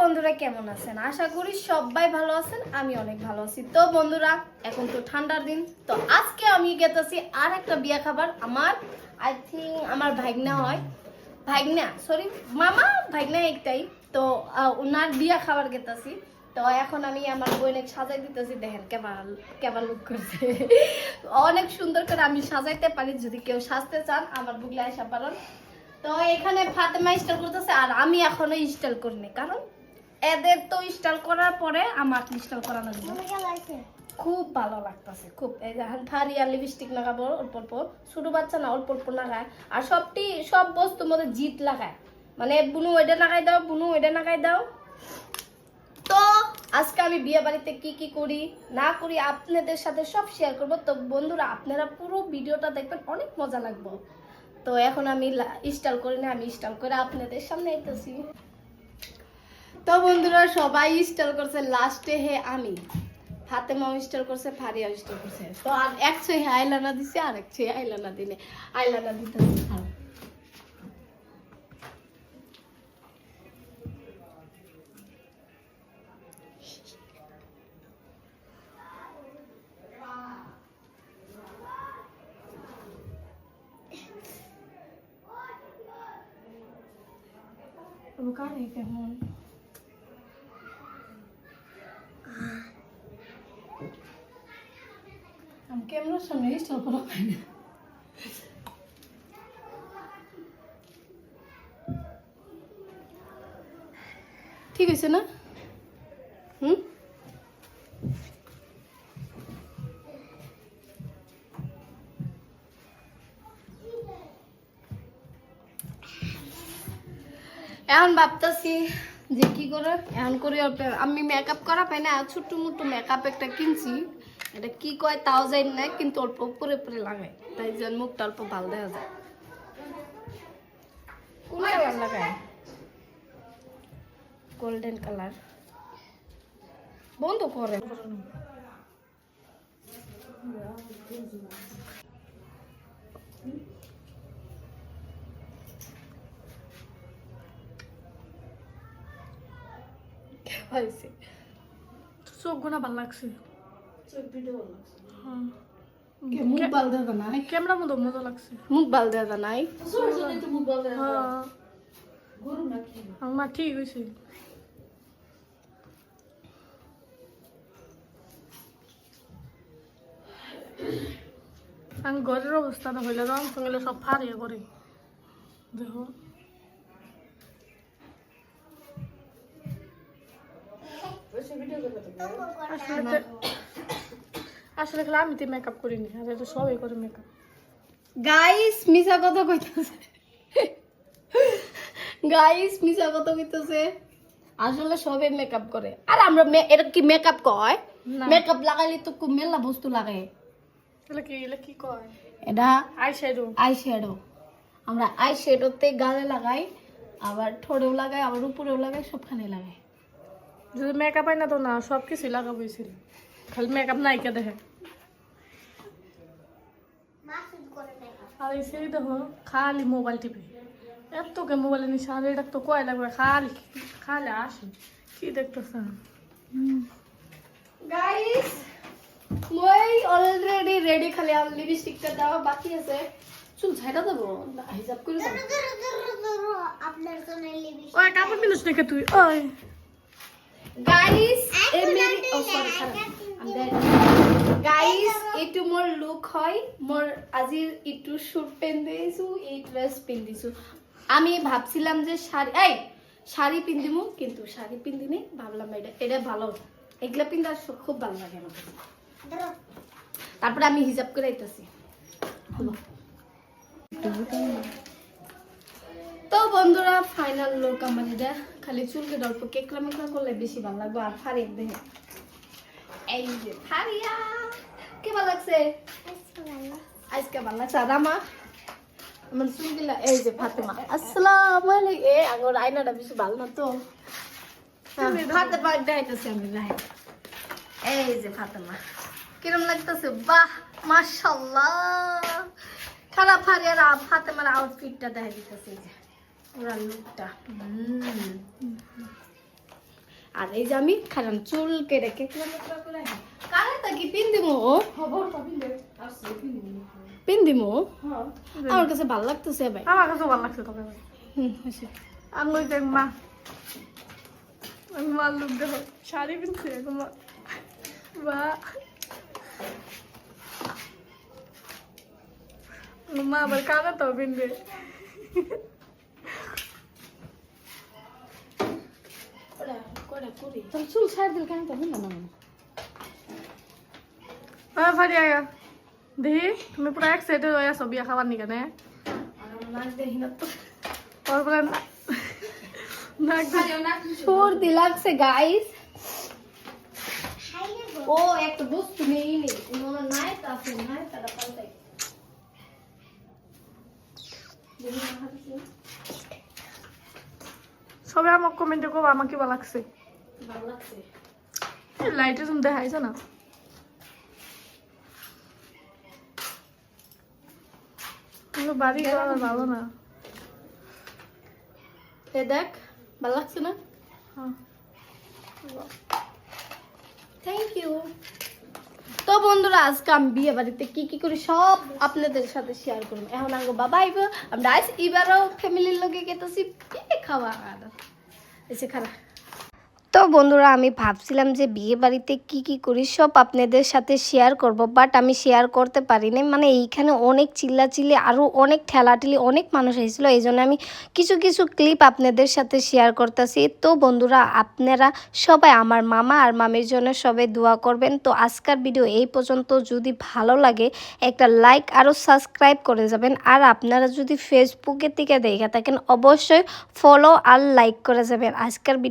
বন্ধুরা কেমন আছেন? আশা করি সবাই ভালো আছেন, আমি অনেক ভালো আছি। তো বন্ধুরা এখন তো ঠান্ডার দিন, তো আজকে আমি গেতেছি আর একটা বিয়া খাবার। আমার আই থিঙ্ক আমার ভাগনা হয়, ভাগনা সরি মামা ভাগনা একটাই। তো ওনার বিয়া খাবার গেতেছি। তো এখন আমি আমার বোনের সাজাই দিতেছি, দেখেন কেমন লুক করছে। অনেক সুন্দর করে আমি সাজাইতে পারি, যদি কেউ সাজতে চান আমার বুগলে আসা পারেন। তো এখানে ফাতেমা স্টাইল করতেছে আর আমি এখনো স্টাইল করিনি, কারণ এদের তো স্টাইল করার পরে আমাকে স্টাইল করানো যাবে। খুব ভালো লাগতেছে খুব। এই যে ফারিয়া লিপস্টিক লাগাবো অল্প অল্প, ছোট বাচ্চা না অল্প অল্প লাগায়। আর সব বস্তুর মধ্যে জিত লাগায়, মানে বুনু ওইটা লাগাই দাও, বুনু ওইটা লাগাই দাও। তো আজকে আমি বিয়ে বাড়িতে কি কি করি না করি আপনাদের সাথে সব শেয়ার করব। তো বন্ধুরা আপনারা পুরো ভিডিওটা দেখবেন, অনেক মজা লাগবে। তো এখন আমি স্টাইল করি না, আমি স্টাইল করে আপনাদের সামনে আইতেছি। তো বন্ধুরা সবাই স্টাইল করছে, লাস্টে হে আমি, ফাতেমাও স্টাইল করছে, ফারিয়াও স্টাইল করছে। তো আর এক ছয় আইলানা দিছে আর এক ছয় আইলানা দিলে আইলানা দিতেছি। কেমন আমি ক্যামেরার সামনে স্টাইল করা পাই না। ঠিক আছে না? এখন ভাবতেছি যে কি করে এখন করে আমি মেকআপ করা পাই না, ছোট্ট মোটো মেকআপ একটা কিনছি, এটা কি কয় তাও যাই না, কিন্তু অল্প উপরে উপরে লাগাই, তাই যেন মুখটা অল্প ভালো দেখা যায়। কোন কালার লাগায়? গোল্ডেন কালার বন্ধ করে। চোখ গোনা ভাল লাগছে, মুখ বাল দেওয়া নাই, ক্যামেরা মতো মজা লাগছে, মুখ বাল দেওয়া নাই। আমার ঠিক হয়েছে। আমি ঘরের অবস্থা না হইলে রং সঙ্গে সব ফারিয়ে করে দেখো। আসলে আমি তো মেকআপ করিনি, আর এটা সবাই করে মেকআপ। গাইস মিছা কথা কইতাছে, গাইস মিছা কথা কইতাছে, আসলে সবে মেকআপ করে। আর আমরা এটা কি মেকআপ কয়? মেকআপ লাগাইলে তো খুব মেলা বস্তু লাগে। এটা কি কয়? এটা আই শ্যাডো। আই শ্যাডো, আমরা আই শ্যাডোতে গালে লাগাই, আবার ঠোঁটেও লাগাই, আবার উপরেও লাগাই, সবখানে লাগাই। যদি মেকআপ হয় না তো না, সব কিছুই লাগাবো ছিল, খালি মেকআপ নাই কে দেখে। আর এই সেই দেখো খালি মোবাইল টিপে, এত কে মোবাইলে নিশা, আর এটা তো কয় লাগবে, খালি খালি আসে কি দেখতেছ। গাইস মই অলরেডি রেডি, খালি আর লিপস্টিকটা দেওয়া বাকি আছে। চুল ছাইড়া দেবো না হিসাব করে দেবো। আপনার জন্য লিপস্টিক ওই কাপড় পিনস নাকি তুই? ওই গাইস এ মেরি ও সরি গাইস এইটো মোর লুক হয়, মোর আজির ইটু শুট পিন্ধিছো, এই ড্রেস পিন্ধিছো। আমি ভাবছিলাম যে শাড়ি পিন্ধিমু, কিন্তু শাড়ি পিন্ধিনি, ভাবলাম এটা ভালো, এগুলা পিন্ধা খুব ভালো লাগে আমার। তারপরে আমি হিসাব করে আইতাছি। তো বন্ধুরা ফাইনাল লুক আমার এটা, খালি চুলকে অল্প কেকলা মেকলা করলে বেশি ভালো লাগবে। আর ফারিয়া দেখে, এই যে ফারিয়া কে ভালো লাগছে আজকে, ভালো লাগছে। আর আমার চুলগুলা এই যে ফাতেমা, আসসালামু আলাইকুম। এ আগর আয়নাটা বেশি ভালো না তো, ফাতেমা দেখাইতেছি আমি, এই যে ফাতেমা কিরম লাগতেছে, বাহ মাশাআল্লাহ। খারাপ ফারিয়ার ফাতেমার আউটফিটটা দেখা দিতেছে, এই যে পুরা লুকটা। আর এই যে আমি খারাপ চুল কেটে কেটে কালে তা কি পিন দিমু খবর পাবি লে পিন দিমু হ্যাঁ আমার কাছে ভালো লাগতেছে ভাই আমার কাছে ভালো লাগছে তোকে ভাই হয়েছে। আমি ওই দেখ মা মার লোক দেখো শাড়ি পিনছে মা বা মা আবার কানে তো পিনবে তোর চুল ছাড় দিল কেন তখন না হ্যাঁ ফারি আয়া দেখি তুমি পুরা এক্সাইটেড হয়ে আছো বিয়া খাবার নিকে নে নাচ দেখি না তো তারপরে সর্দি লাগছে গাইস খাইলে গো। ও একটা বস্তু নেই নেই মনে নাই তা আছে নাই তারা পাল্টাই সবাই আমাকে কমেন্টে করবো আমার কিবা লাগছে ভালো লাগছে লাইটে তুমি দেখাইছো না আমার বাড়ি করা ভালো না এ দেখ ভালো লাগছে না হ্যাঁ থ্যাংক ইউ তো বন্ধুরা আজকে আমি বিয়ে বাড়িতে কি কি করি সব আপনাদের সাথে শেয়ার করবো এখন আঙ্গো বাবা আইব আমরা আজ এবারও ফ্যামিলির লোকে গেতেছি বিয়ে খাওয়া এসে খারাপ তো বন্ধুরা আমি ভাবছিলাম যে বিয়ে বাড়িতে কি কি করি সব আপনাদের সাথে শেয়ার করব বাট আমি শেয়ার করতে পারিনি মানে এইখানে অনেক চিল্লাচিল্লি আরও অনেক ঠেলাঠেলি অনেক মানুষ এসেছিল এই জন্য আমি কিছু কিছু ক্লিপ আপনাদের সাথে শেয়ার করতেছি তো বন্ধুরা আপনারা সবাই আমার মামা আর মামির জন্য সবাই দোয়া করবেন তো আজকের ভিডিও এই পর্যন্ত যদি ভালো লাগে একটা লাইক আরও সাবস্ক্রাইব করে যাবেন আর আপনারা যদি ফেসবুকের থেকে দেখে থাকেন অবশ্যই ফলো আর লাইক করে যাবেন আজকের ভিডিও